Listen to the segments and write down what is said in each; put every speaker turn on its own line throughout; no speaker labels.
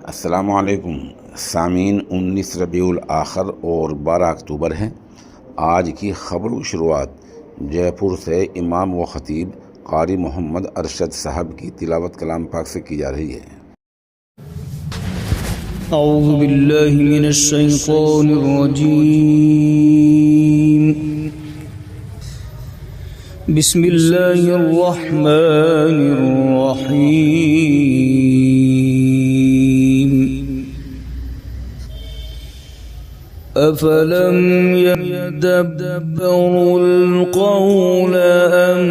अस्सलामुअलैकुम सामीन। 19 रबीउल आखिर और 12 अक्टूबर है। आज की खबरों की शुरुआत जयपुर से इमाम व ख़तीब क़ारी मोहम्मद अरशद साहब की तिलावत कलाम पाक से की जा रही है।
अऊज़ु बिल्लाहि मिनश शैतानिर रजीम। बिस्मिल्लाहिर रहमानिर रहीम। अफलम यदब्बरुल क़ौल अम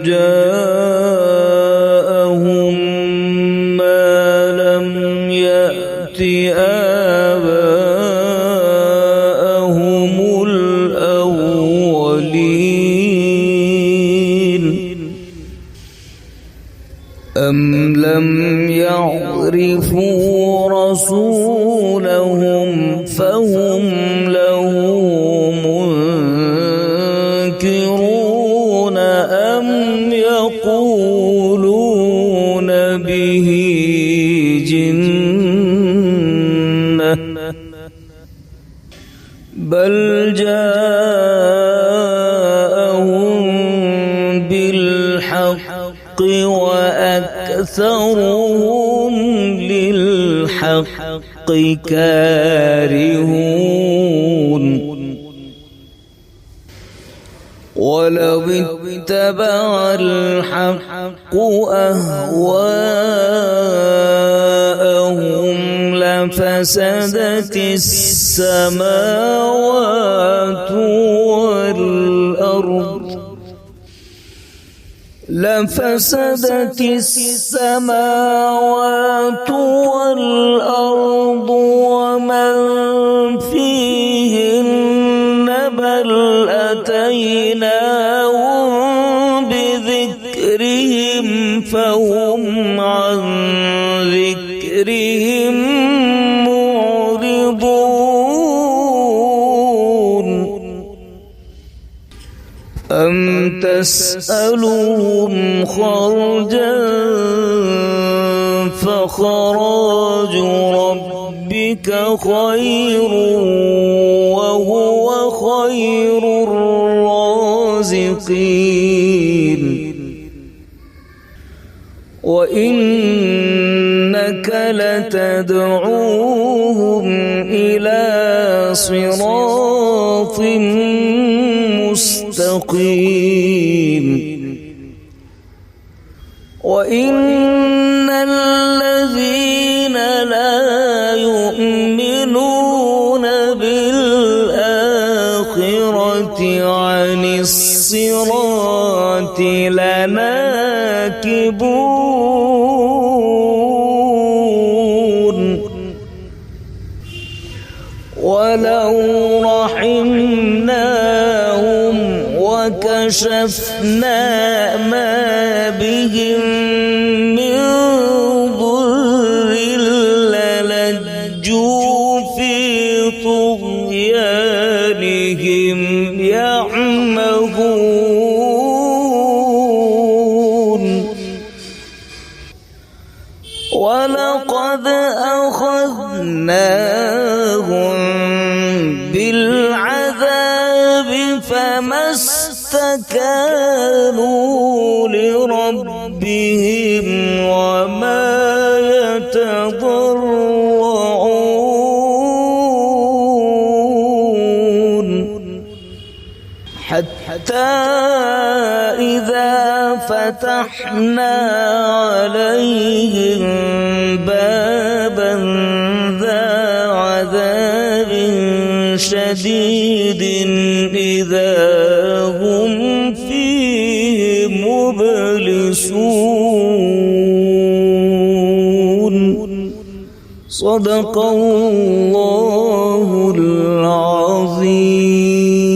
जाअहुम मा लम यअति आबाअहुमुल अव्वलीन अम लम यअरिफू रसूलहुम फहुम लहू मुनकिरून अम यक़ूलून बिही जिन्नह बल जाअहुम बिलहक़्क़ि व अक्सरुहुम लिलहक़्क़ि कारिहून वलौ इत्तबअल हक़्क़ु अहवाअहुम लफसदतिस समावातु वल والأرض ومن فيهن بل أتيناهم بذكرهم فهم عن ذكرهم معرضون أم تسألهم خرجا فخراج ربك خير وهو خير الرازقين وإنك لتدعوهم إلى صراط مستقيم وإن الذين لا يؤمنون بالآخرة عن الصراط لناكبون ولو رحمناهم وكشفنا ما بهم من ضر للجوا في طغيانهم يعمهون ولقد أخذناهم بالعذاب فما استكانوا لربهم وما يتضرعون حتى إذا فتحنا عليهم بابا ذا عذاب شديد إذا هم فيه مبلسون صدق الله العظيم.